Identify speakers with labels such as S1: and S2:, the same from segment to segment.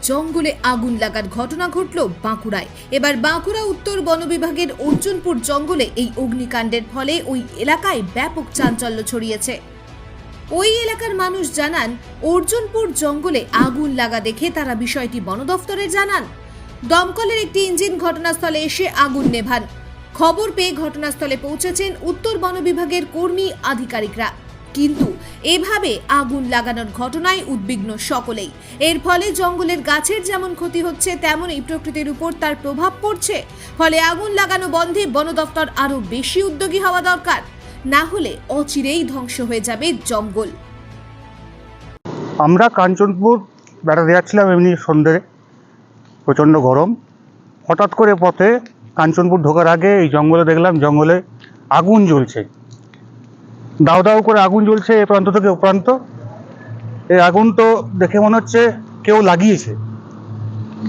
S1: জঙ্গলে আগুন লাগার ঘটনা ঘটল বাঁকুড়ায়। এবার বাঁকুড়া উত্তর বন বিভাগের অর্জুনপুর জঙ্গলে এই অগ্নিকাণ্ডের ফলে ওই এলাকায় ব্যাপক চাঞ্চল্য ছড়িয়েছে। ওই এলাকার মানুষ জানান, অর্জুনপুর জঙ্গলে আগুন লাগা দেখে তারা বিষয়টি বন দফতরে জানান। দমকলের একটি ইঞ্জিন ঘটনাস্থলে এসে আগুন নেভান। খবর পেয়ে ঘটনাস্থলে পৌঁছেছেন উত্তর বন বিভাগের কর্মী আধিকারিকরা, কিন্তু এভাবে আগুন লাগানোর ঘটনায় উদ্বিগ্ন সকলেই। এর ফলে জঙ্গলের গাছের যেমন ক্ষতি হচ্ছে, তেমনই প্রকৃতির উপর তার প্রভাব পড়ছে। ফলে আগুন লাগানো বন্ধে বন দফতর আরো বেশি উদ্যোগী হওয়া দরকার, না হলে অচিরেই ধ্বংস হয়ে যাবে জঙ্গল।
S2: আমরা কাঞ্চনপুর বেড়াতে যাচ্ছিলাম, এমনি সন্ধ্যে, প্রচণ্ড গরম। হঠাৎ করে পথে কাঞ্চনপুর ঢোকার আগে এই জঙ্গলে দেখলাম জঙ্গলে আগুন জ্বলছে, দাউ দাউ করে আগুন জ্বলছে এ প্রান্ত থেকে ও প্রান্ত। এই আগুন তো দেখে মনে হচ্ছে কেউ লাগিয়েছে।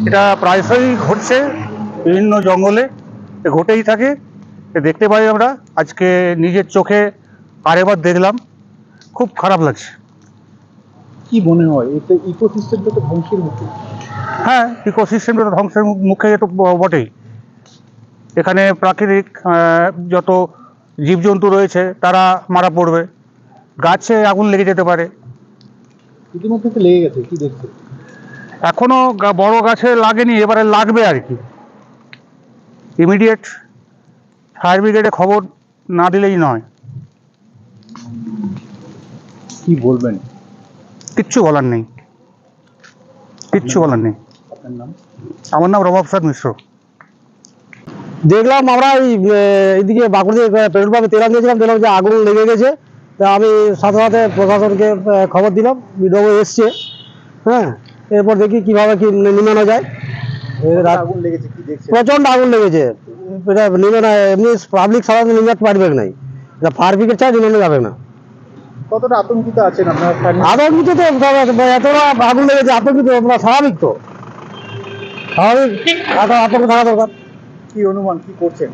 S2: এটা প্রায়শই ঘটছে বিভিন্ন জঙ্গলে, ঘটেই থাকে, দেখতে পাই আমরা। আজকে নিজের চোখে আরেকবার দেখলাম, খুব খারাপ লাগছে।
S3: কি মনে হয় এতে ইকোসিস্টেমটা তো ধ্বংসের মুখে?
S2: হ্যাঁ, ইকোসিস্টেমটা তো ধ্বংসের মুখে তো বটেই। এখানে প্রাকৃতিক যত জীবজন্তু রয়েছে তারা মারা পড়বে, গাছে আগুন লেগে যেতে পারে।
S3: ইতিমধ্যে তো লেগে গেছে, কি দেখছে?
S2: এখনো বড় গাছে লাগেনি, এবারে লাগবে আর কি। ইমিডিয়েট ফায়ার ব্রিগেডে খবর না দিলেই নয়।
S3: কি বলবেন?
S2: কিচ্ছু বলার নেই, কিচ্ছু বলার নেই।
S3: আপনার নাম?
S2: আমার নাম রমা প্রসাদ মিশ্র।
S4: দেখলাম আমরা এইদিকে বাঁকুড়া পেট্রোল পাম্পে তেল দিয়েছিলাম, দেখলাম যে আগুন লেগে গেছে। তা আমি সাথে সাথে প্রশাসনকে খবর দিলাম, বিডিও এসছে। হ্যাঁ, এরপর দেখি কিভাবে কি নিমানো যায়।
S3: আগুন লেগেছে, কি দেখছে?
S4: প্রচন্ড আগুন লেগেছে, এটা নিমানো এমনি পাবলিক সাধারণ নিমাতে পারবে নাই, এটা ফায়ার ব্রিগেড ছাড়া নিমানো যাবে না।
S3: কতটা আতঙ্কিত আছেন আপনারা?
S4: আতঙ্কিত তো এতটা আগুন লেগেছে, আতঙ্কিত আপনার স্বাভাবিক, তো স্বাভাবিক আতঙ্ক থাকা দরকার।
S3: কি অনুমান, কি করছেন?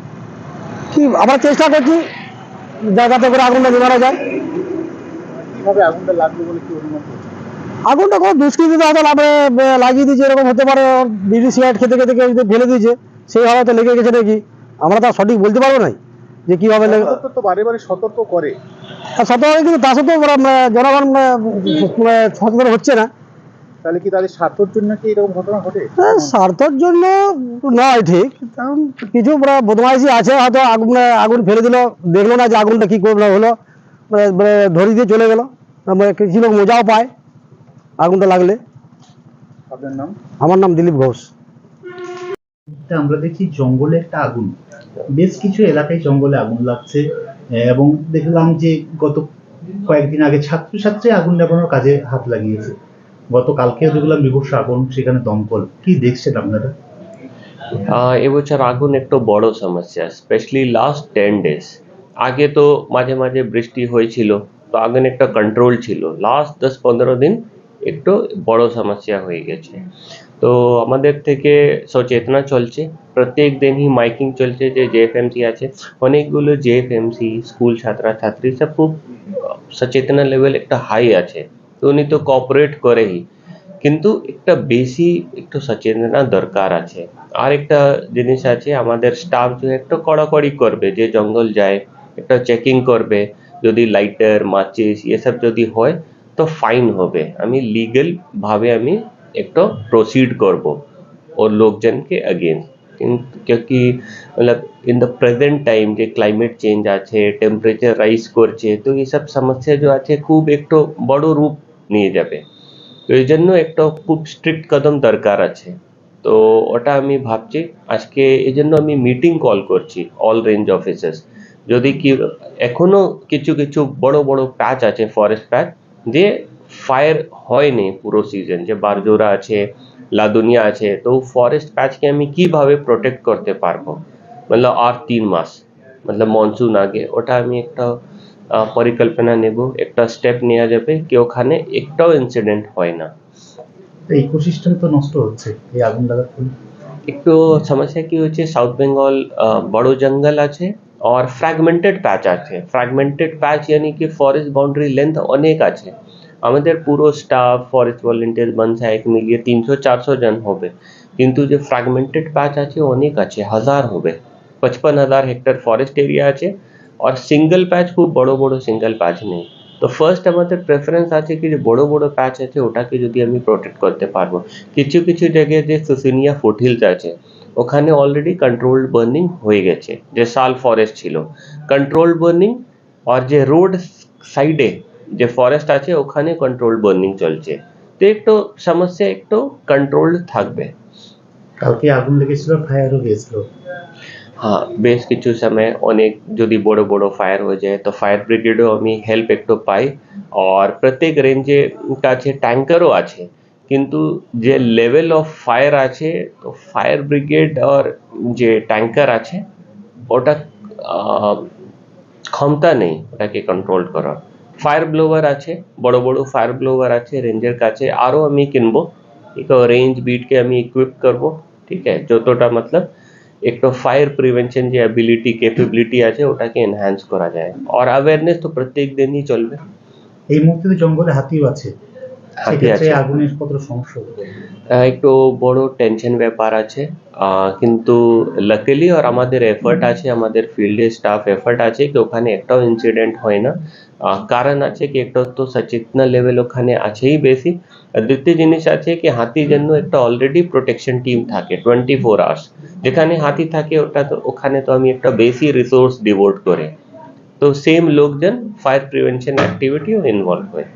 S4: কি আমরা চেষ্টা করছি যাতে করে আগুনটা নিভানো যায়।
S3: কিভাবে আগুনটা লাগবে বলে কি অনুমান করছেন?
S4: আগুনটা কোনো দুষ্কৃতীতে হয়তো লাগিয়ে দিয়েছে, এরকম হতে পারে। বিড়ি সিগারেট খেতে খেতে কেউ যদি ফেলে দিয়েছে, সেইভাবে তো লেগে গেছে নাকি, আমরা তো সঠিক বলতে পারবো না যে কিভাবে লেগে।
S3: তো বারে বারে সতর্ক করে,
S4: সতর্ক, কিন্তু তা সত্ত্বেও জনগণ সচেতন হচ্ছে না।
S3: তাহলে কি তাদের স্বার্থের জন্য কি এরকম ঘটনা ঘটে?
S4: স্বার্থের জন্য নয় ঠিক, কারণ কিছু বদমাইশি আছে, হয়তো আগুন ফেলে দিল, দেখলো না যে আগুনটা কি করে হলো, ধরিয়ে দিয়ে চলে গেল। কিছু লোক মজাও পায় আগুনটা লাগলে।
S3: আপনার নাম?
S4: আমার নাম দিলীপ ঘোষ।
S5: আমরা দেখছি জঙ্গলে একটা আগুন, বেশ কিছু এলাকায় জঙ্গলে আগুন লাগছে, এবং দেখলাম যে গত কয়েকদিন আগে ছাত্রছাত্রী আগুন নেভানোর কাজে হাত লাগিয়েছে। গতকালকেও দেখলাম বিভৎস আগুন, সেখানে দমকল। কি দেখছেন আপনারা?
S6: এবছর আগুন একটু বড় সমস্যা, স্পেশালি লাস্ট 10 days। আগে তো মাঝে মাঝে বৃষ্টি হয়েছিল, তো আগুন একটা কন্ট্রোল ছিল। লাস্ট 10-15 দিন একটু বড় সমস্যা হয়ে গেছে। তো আমাদের থেকে সচেতনা চলছে, প্রত্যেক দিনই মাইকিং চলছে যে জেএফএমসি আছে, অনেকগুলো জেএফএমসি স্কুল ছাত্রছাত্রী সব খুব সচেতনা লেভেল একটা হাই আছে, তো উনি তো কোঅপারেট করেই, কিন্তু একটা বেশি একটু সচেতনা দরকার আছে। আর একটা জিনিস আছে, আমাদের স্টাফ যে একটু কড়াকড়ি করবে, যে জঙ্গল যায় একটা চেকিং করবে, যদি লাইটার মাচিস এসব যদি হয় তো ফাইন হবে। আমি লিগেল ভাবে আমি একটু প্রসিড করব ওর লোকজনকে अगेंस्ट, क्योंकि मतलब इन द प्रेजेंट टाइम যে ক্লাইমেট চেঞ্জ আছে, টেম্পারেচার রাইজ করছে, তো এই সব সমস্যা যে আছে খুব একটু বড় রূপ নিয়ে যাবে। তো এই জন্য একটা খুব স্ট্রিক্ট কদম দরকার আছে। তো ওটা আমি ভাবছি আজকে, এই জন্য আমি মিটিং কল করছি অল রেঞ্জ অফিসার্স। যদি কি এখনো কিছু কিছু বড় বড় প্যাচ আছে, ফরেস্ট প্যাচ, যে ফায়ার হয়নি পুরো সিজন, যে বারজোরা আছে, লাদুনিয়া আছে, তো ফরেস্ট প্যাচকে আমি কিভাবে প্রোটেক্ট করতে পারবো, मतलब আর 3 মাস, मतलब মনসুন আগে, ওটা আমি একটা পরিকল্পনা নেব, একটা স্টেপ নেওয়া যাবে কি ওখানে একটাও ইনসিডেন্ট হয় না।
S5: ইকোসিস্টেম তো নষ্ট হচ্ছে এই আগুন লাগার ফলে।
S6: একটু সমস্যা কি হচ্ছে, সাউথ বেঙ্গল বড় জঙ্গল আছে और फ्रैगमेंटेड पैच আছে। फ्रैगमेंटेड पैच यानी कि फॉरेस्ट बाउंड्री लेंथ অনেক আছে, আমাদের পুরো স্টাফ ফরেস্ট ভলেন্টিয়ার বনসাই মিলিয়ে 300-400 জন হবে, কিন্তু যে ফ্র্যাগমেন্টেড প্যাচ আছে অনেক আছে, 1000 হবে। 55,000 হেক্টর ফরেস্ট এরিয়া আছে, আর সিঙ্গেল প্যাচ খুব বড় বড় সিঙ্গেল প্যাচ নেই। তো ফার্স্ট আমাদের প্রেফারেন্স আছে কি যে বড় বড় প্যাচ আছে ওটাকে যদি আমি প্রোটেক্ট করতে পারবো। কিছু কিছু জায়গায় যে শুশুনিয়া ফুটহিলস আছে ওখানে অলরেডি কন্ট্রোলড বার্নিং হয়ে গেছে, যে সাল ফরেস্ট ছিল কন্ট্রোলড বার্নিং, আর যে রোড সাইডে যে ফরেস্ট আছে ওখানে কন্ট্রোলড বার্নিং চলছে। তো একটু সমস্যা একটু কন্ট্রোলড থাকবে।
S5: কালকে আগুন লেগেছিল, ফায়ারও গেছিল।
S6: হ্যাঁ, বেশ কিছু সময় অনেক যদি বড় বড় ফায়ার হয়ে যায় তো ফায়ার ব্রিগেডও আমি হেল্প একটু পাই, আর প্রত্যেক রেঞ্জে কাছে ট্যাঙ্কারও আছে, কিন্তু যে লেভেল অফ ফায়ার আছে তো ফায়ার ব্রিগেড আর যে ট্যাঙ্কার আছে ওটা ক্ষমতা নেই ওটাকে কন্ট্রোল করার। ফায়ার ব্লোয়ার আছে, বড় বড় ফায়ার ব্লোয়ার আছে রেঞ্জের কাছে, আরও আমি কিনবো, ঠিক আছে, রেঞ্জ বিটকে আমি ইকুইপ করবো, ঠিক আছে, যতটা মতলব একটু ফায়ার প্রিভেনশন যে অ্যাবিলিটি ক্যাপাবিলিটি আছে ওটাকে এনহ্যান্স করা যায়। আর অ্যাওয়ারনেস তো প্রত্যেক দিনই চলবে।
S5: এই মুহূর্তে তো জঙ্গলে হাতিও আছে,
S6: হাতি
S5: সেক্ষেত্রে
S6: আছে।
S5: আগুনের কত সমস্যা হতে পারে?
S6: একটু বড় টেনশন ব্যাপার আছে, কিন্তু লাকিলি আর আমাদের এফর্ট আছে, আমাদের ফিল্ডে স্টাফ এফর্ট আছে কি ওখানে একটাও ইনসিডেন্ট হয় না। কারণ আছে কি একটা তো সচেতনা লেভেল ওখানে আছেই বেশি। আর দ্বিতীয় জিনিস আছে কি হাতির জন্য একটা অলরেডি প্রোটেকশন টিম থাকে 24 আওয়ার্স, যেখানে হাতি থাকে ওটা তো ওখানে তো আমি একটা বেশি রিসোর্স ডিভোট করে, তো সেম লোকজন ফায়ার প্রিভেনশন অ্যাক্টিভিটিও ইনভলভ হয়।